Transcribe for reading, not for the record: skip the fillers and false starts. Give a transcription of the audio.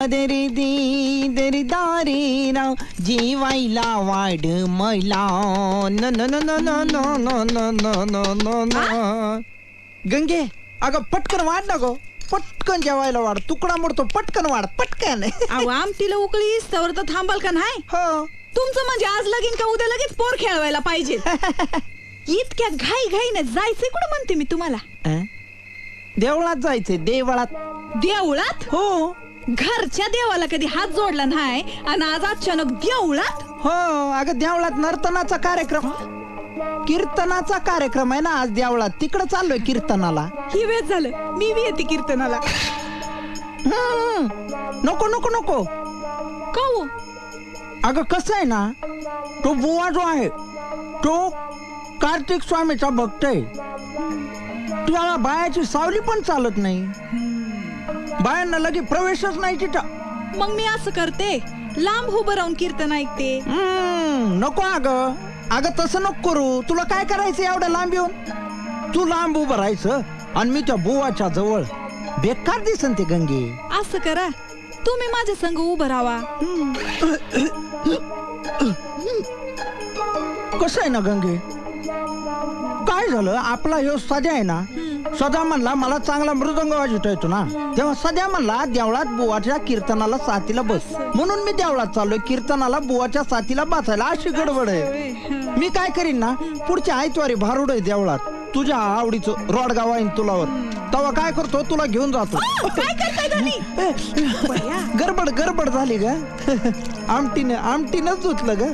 दरी दी दरी दारी राव जीवायला वाढ मैला न न न न न न न न न न न. गंगे अगं पटकन वाढ ना गो, पटकन जेवायला वाढ, तुकडा मोडतो, पटकन वाढ पटकन. अहो आमटीला उकळी तर थांबाल का नाही? हो तुमचं म्हणजे आज लगीन का उद्या लगेच पोर खेळवायला पाहिजे. इतक्या घाई घाईने जायचंय कुठं म्हणते मी तुम्हाला? देवळात जायचंय, देवळात. देवळात? हो. घरच्या देवाला कधी हात जोडला नाही आणि आज अचानक देवळात? हो अगं देवळात नर्तनाचा कार्यक्रम, कीर्तनाचा कार्यक्रम आहे ना आज देवळात, तिकडे चाललोय कीर्तनाला. ही वेळ झालं, मी बी येते कीर्तनाला. नको नको नको. का हो? अगं कसं आहे ना, तो बुवा जो आहे तो कार्तिक स्वामीचा भक्त आहे. तुला बायाची सावली पण चालत नाही, बायांना लगे प्रवेशच नाही तिथं. मग मी असं करते, लांब उभं राहून कीर्तन ऐकते. नको अगं, अगं तसं नको करू. तुला काय करायचं एवढं लांब येऊन? तू लांब उभं राहायचं आणि मी त्या बुवाच्या जवळ. बेकार दिसन ते गंगे. असं करा, तुम्ही माझ्या संग उभं राहा. कसं आहे ना गंगे, काय झालं आपला ह्यो सध्या आहे ना, सदा म्हणला मला चांगला मृदंग वाजवता येतो ना, तेव्हा सध्या म्हणला देवळात बुवाच्या कीर्तनाला साथीला बस, म्हणून मी देवळात चाललोय कीर्तनाला बुवाच्या साथीला बसायला. अशी गडबड आहे. मी काय करीन ना, पुढच्या आयतवारी भारुड आहे देवळात, तुझ्या आवडीचं रोडगाव आहे तुलावर, तेव्हा काय करतो तुला घेऊन जातो. काय करताय दोन्ही? गडबड गडबड झाली ग. आमटीनं धुतलं ग.